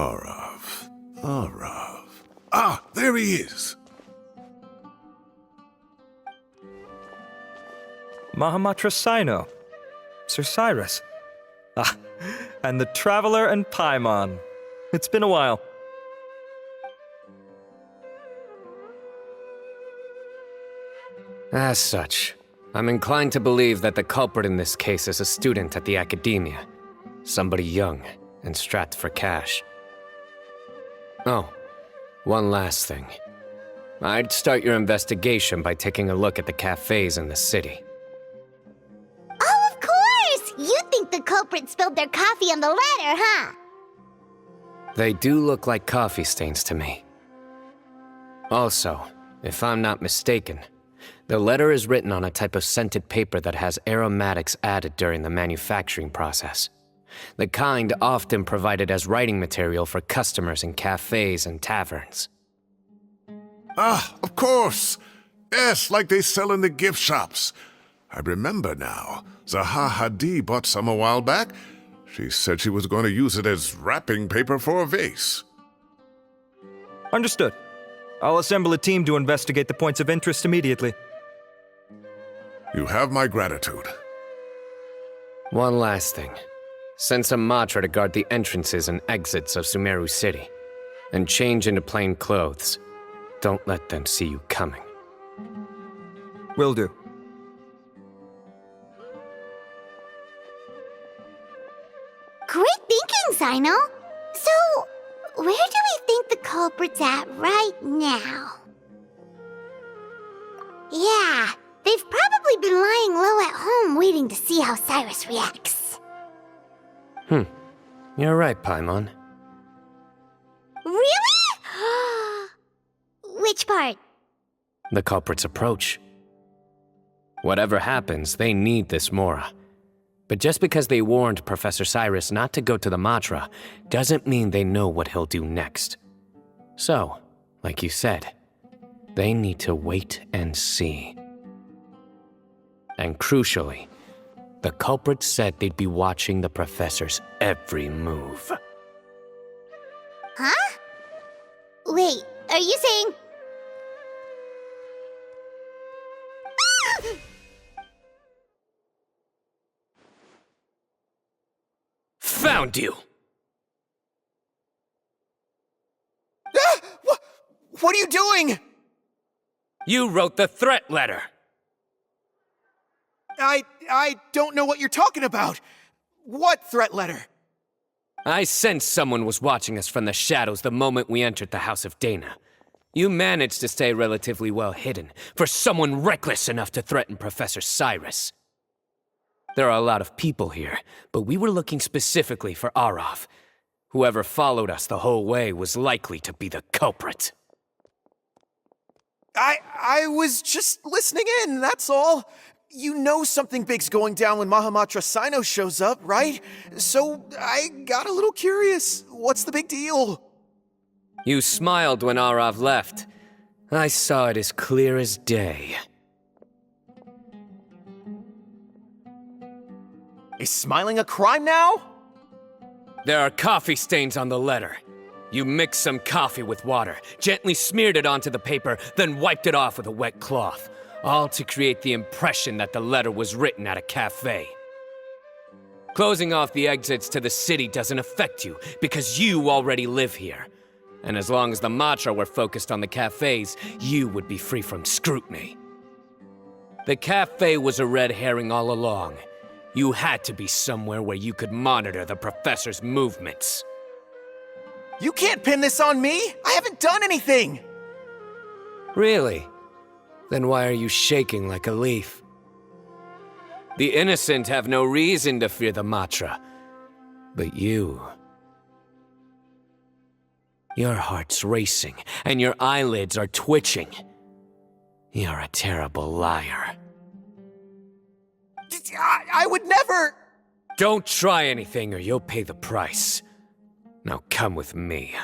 Arav. Arav. Ah, there he is! Mahamatra Sino. Sir Cyrus. Ah, and the Traveler and Paimon. It's been a while. As such, I'm inclined to believe that the culprit in this case is a student at the academia. Somebody young and strapped for cash. Oh, one last thing. I'd start your investigation by taking a look at the cafes in the city. Oh, of course! You think the culprit spilled their coffee on the ladder, huh? They do look like coffee stains to me. Also, if I'm not mistaken, the letter is written on a type of scented paper that has aromatics added during the manufacturing process. The kind often provided as writing material for customers in cafes and taverns. Ah, of course! Yes, like they sell in the gift shops. I remember now. Zaha Hadid bought some a while back. She said she was going to use it as wrapping paper for a vase. Understood. I'll assemble a team to investigate the points of interest immediately. You have my gratitude. One last thing. Send some Matra to guard the entrances and exits of Sumeru City. And change into plain clothes. Don't let them see you coming. Will do. Great thinking, Sino. So, where do we think the culprit's at right now? Yeah, they've probably been lying low at home waiting to see how Cyrus reacts. You're right, Paimon. Really? Which part? The culprit's approach. Whatever happens, they need this Mora. But just because they warned Professor Cyrus not to go to the Matra, doesn't mean they know what he'll do next. So, like you said, they need to wait and see. And crucially, the culprit said they'd be watching the professor's every move. Huh? Wait, are you saying... Found you! What are you doing? You wrote the threat letter! I don't know what you're talking about. What threat letter? I sensed someone was watching us from the shadows the moment we entered the House of Dana. You managed to stay relatively well hidden for someone reckless enough to threaten Professor Cyrus. There are a lot of people here, but we were looking specifically for Arav. Whoever followed us the whole way was likely to be the culprit. I was just listening in, that's all. You know something big's going down when Mahamatra Sino shows up, right? So I got a little curious. What's the big deal? You smiled when Arav left. I saw it as clear as day. Is smiling a crime now? There are coffee stains on the letter. You mixed some coffee with water, gently smeared it onto the paper, then wiped it off with a wet cloth. All to create the impression that the letter was written at a cafe. Closing off the exits to the city doesn't affect you, because you already live here. And as long as the Matra were focused on the cafes, you would be free from scrutiny. The cafe was a red herring all along. You had to be somewhere where you could monitor the professor's movements. You can't pin this on me! I haven't done anything! Really? Then why are you shaking like a leaf? The innocent have no reason to fear the Matra. But you... Your heart's racing, and your eyelids are twitching. You're a terrible liar. I would never... Don't try anything or you'll pay the price. Now come with me.